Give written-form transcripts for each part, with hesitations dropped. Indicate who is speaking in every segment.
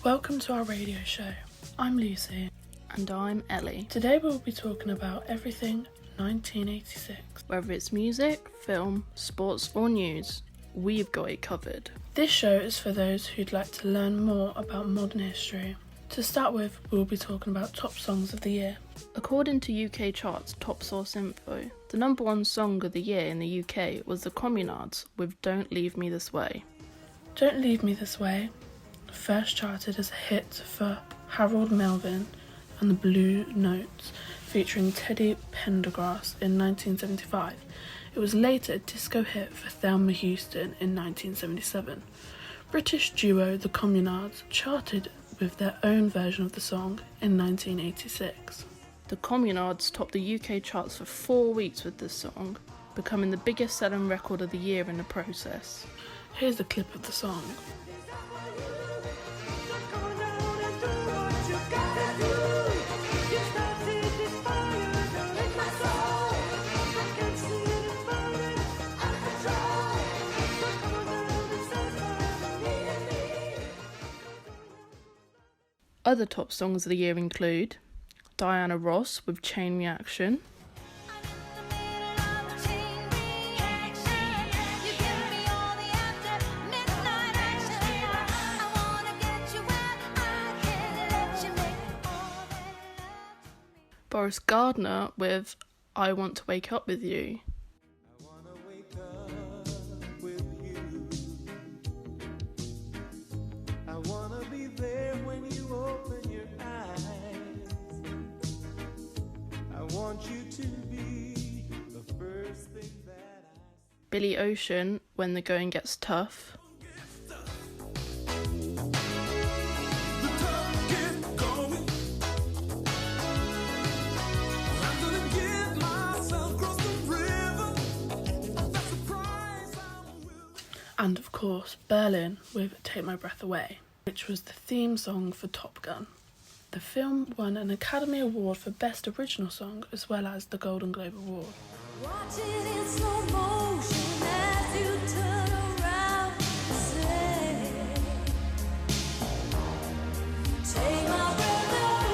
Speaker 1: Welcome to our radio show. I'm Lucy.
Speaker 2: And I'm Ellie.
Speaker 1: Today we'll be talking about everything 1986.
Speaker 2: Whether it's music, film, sports or news, we've got it covered.
Speaker 1: This show is for those who'd like to learn more about modern history. To start with, we'll be talking about top songs of the year.
Speaker 2: According to UK charts Top Source Info, the number one song of the year in the UK was the Communards with Don't Leave Me This Way.
Speaker 1: Don't Leave Me This Way first charted as a hit for Harold Melvin and the Blue Notes, featuring Teddy Pendergrass in 1975. It was later a disco hit for Thelma Houston in 1977. British duo The Communards charted with their own version of the song in 1986.
Speaker 2: The Communards topped the UK charts for 4 weeks with this song, becoming the biggest selling record of the year in the process.
Speaker 1: Here's a clip of the song.
Speaker 2: Other top songs of the year include Diana Ross with Chain Reaction, Boris Gardner with I Want to Wake Up With You, Billy Ocean, When the Going Gets Tough,
Speaker 1: and of course Berlin with Take My Breath Away, which was the theme song for Top Gun. The film won an Academy Award for Best Original Song as well as the Golden Globe Award.
Speaker 3: Watch it in slow motion as you turn around and say, take my breath away.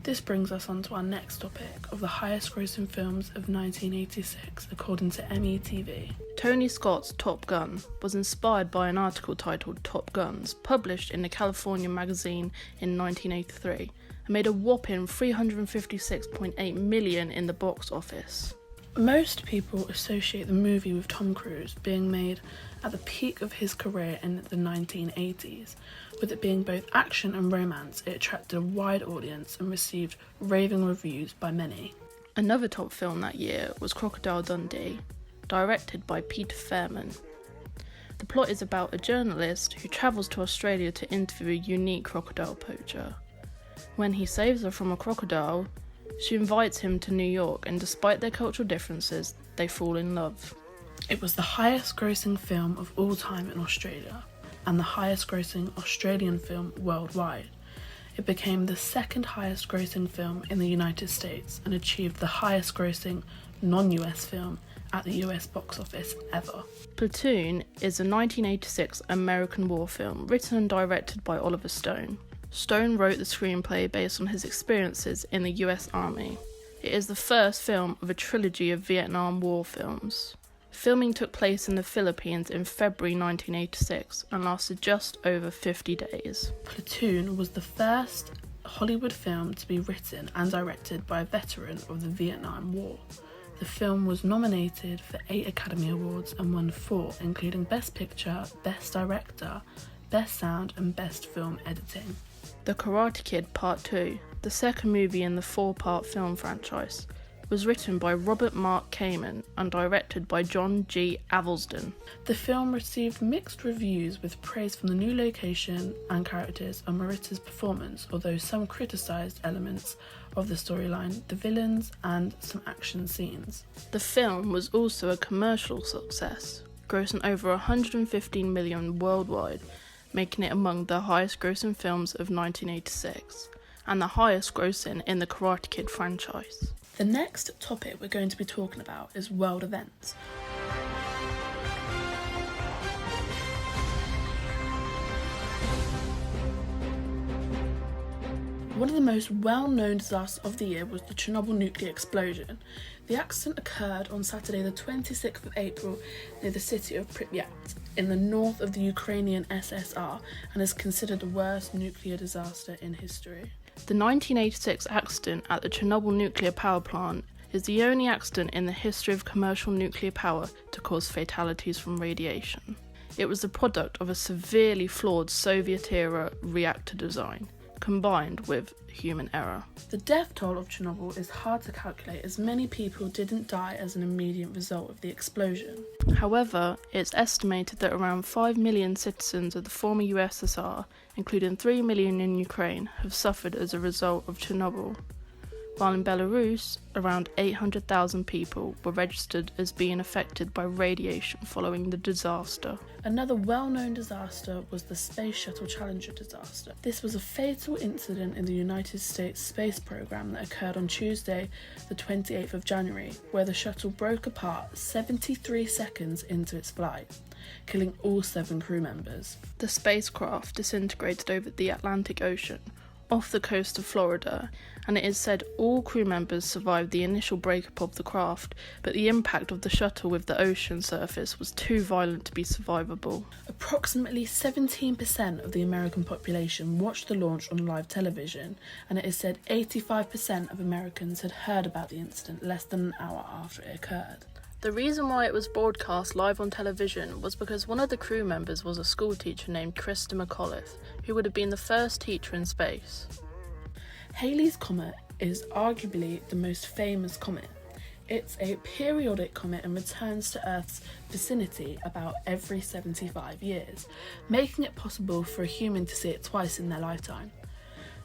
Speaker 1: This brings us on to our next topic of the highest grossing films of 1986 according to METV.
Speaker 2: Tony Scott's Top Gun was inspired by an article titled Top Guns, published in the California magazine in 1983, and made a whopping $356.8 million in the box office.
Speaker 1: Most people associate the movie with Tom Cruise being made at the peak of his career in the 1980s. With it being both action and romance, it attracted a wide audience and received raving reviews by many.
Speaker 2: Another top film that year was Crocodile Dundee, directed by Peter Fairman. The plot is about a journalist who travels to Australia to interview a unique crocodile poacher. When he saves her from a crocodile, she invites him to New York, and despite their cultural differences, they fall in love.
Speaker 1: It was the highest grossing film of all time in Australia, and the highest grossing Australian film worldwide. It became the second highest grossing film in the United States and achieved the highest grossing non-US film at the US box office ever.
Speaker 2: Platoon is a 1986 American war film written and directed by Oliver Stone. Stone wrote the screenplay based on his experiences in the US Army. It is the first film of a trilogy of Vietnam War films. Filming took place in the Philippines in February 1986 and lasted just over 50 days.
Speaker 1: Platoon was the first Hollywood film to be written and directed by a veteran of the Vietnam War. The film was nominated for 8 Academy Awards and won 4, including Best Picture, Best Director, Best Sound and Best Film Editing.
Speaker 2: The Karate Kid Part 2, the second movie in the 4-part film franchise, was written by Robert Mark Kamen and directed by John G. Avildsen.
Speaker 1: The film received mixed reviews with praise from the new location and characters and Maritta's performance, although some criticised elements of the storyline, the villains and some action scenes.
Speaker 2: The film was also a commercial success, grossing over 115 million worldwide, making it among the highest grossing films of 1986 and the highest grossing in the Karate Kid franchise.
Speaker 1: The next topic we're going to be talking about is world events. One of the most well-known disasters of the year was the Chernobyl nuclear explosion. The accident occurred on Saturday the 26th of April near the city of Pripyat in the north of the Ukrainian SSR and is considered the worst nuclear disaster in history.
Speaker 2: The 1986 accident at the Chernobyl nuclear power plant is the only accident in the history of commercial nuclear power to cause fatalities from radiation. It was the product of a severely flawed Soviet-era reactor design, combined with human error.
Speaker 1: The death toll of Chernobyl is hard to calculate as many people didn't die as an immediate result of the explosion.
Speaker 2: However, it's estimated that around 5 million citizens of the former USSR, including 3 million in Ukraine, have suffered as a result of Chernobyl, while in Belarus, around 800,000 people were registered as being affected by radiation following the disaster.
Speaker 1: Another well-known disaster was the Space Shuttle Challenger disaster. This was a fatal incident in the United States space program that occurred on Tuesday, the 28th of January, where the shuttle broke apart 73 seconds into its flight, killing all 7 crew members.
Speaker 2: The spacecraft disintegrated over the Atlantic Ocean, off the coast of Florida, and it is said all crew members survived the initial breakup of the craft, but the impact of the shuttle with the ocean surface was too violent to be survivable.
Speaker 1: Approximately 17% of the American population watched the launch on live television, and it is said 85% of Americans had heard about the incident less than an hour after it occurred.
Speaker 2: The reason why it was broadcast live on television was because one of the crew members was a schoolteacher named Krista McAuliffe, who would have been the first teacher in space.
Speaker 1: Halley's Comet is arguably the most famous comet. It's a periodic comet and returns to Earth's vicinity about every 75 years, making it possible for a human to see it twice in their lifetime.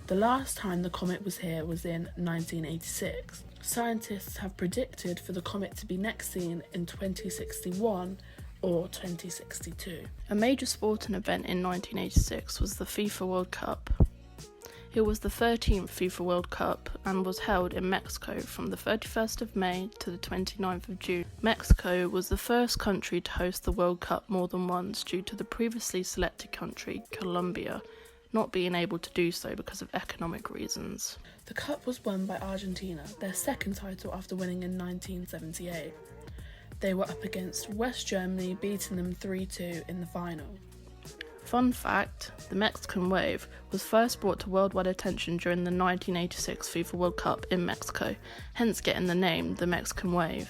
Speaker 1: The last time the comet was here was in 1986. Scientists have predicted for the comet to be next seen in 2061 or 2062.
Speaker 2: A major sporting event in 1986 was the FIFA World Cup. It was the 13th FIFA World Cup and was held in Mexico from the 31st of May to the 29th of June. Mexico was the first country to host the World Cup more than once due to the previously selected country, Colombia, not being able to do so because of economic reasons.
Speaker 1: The cup was won by Argentina, their second title after winning in 1978. They were up against West Germany, beating them 3-2 in the final.
Speaker 2: Fun fact, the Mexican wave was first brought to worldwide attention during the 1986 FIFA World Cup in Mexico, hence getting the name the Mexican wave.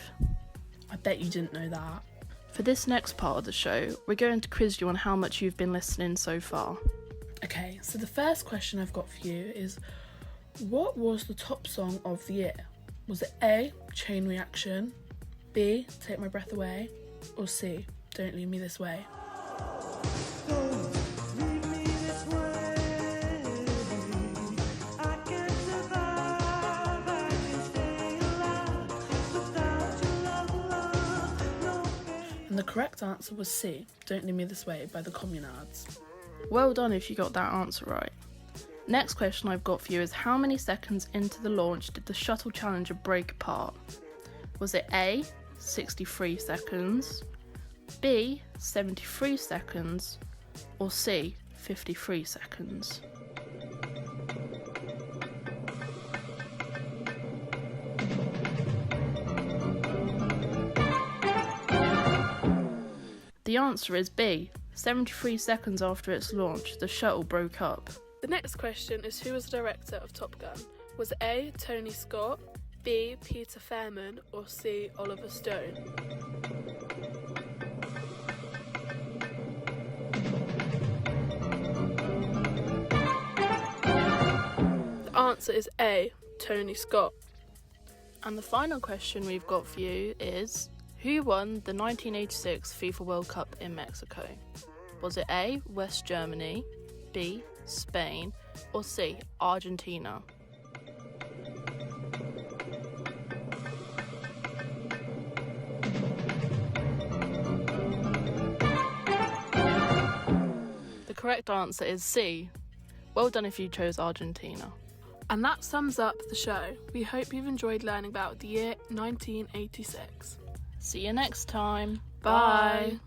Speaker 1: I bet you didn't know that.
Speaker 2: For this next part of the show, we're going to quiz you on how much you've been listening so far.
Speaker 1: Okay, so the first question I've got for you is, what was the top song of the year? Was it A, Chain Reaction, B, Take My Breath Away, or C, Don't Leave Me This Way? And the correct answer was C, Don't Leave Me This Way by the Communards.
Speaker 2: Well done if you got that answer right. Next question I've got for you is, how many seconds into the launch did the Shuttle Challenger break apart? Was it A, 63 seconds, B, 73 seconds, or C, 53 seconds? The answer is B. 73 seconds after its launch, the shuttle broke up.
Speaker 1: The next question is, who was the director of Top Gun? Was it A, Tony Scott, B, Peter Fairman, or C, Oliver Stone? The answer is A, Tony Scott.
Speaker 2: And the final question we've got for you is, who won the 1986 FIFA World Cup in Mexico? Was it A, West Germany, B, Spain, or C, Argentina? The correct answer is C. Well done if you chose Argentina.
Speaker 1: And that sums up the show. We hope you've enjoyed learning about the year 1986.
Speaker 2: See you next time.
Speaker 1: Bye.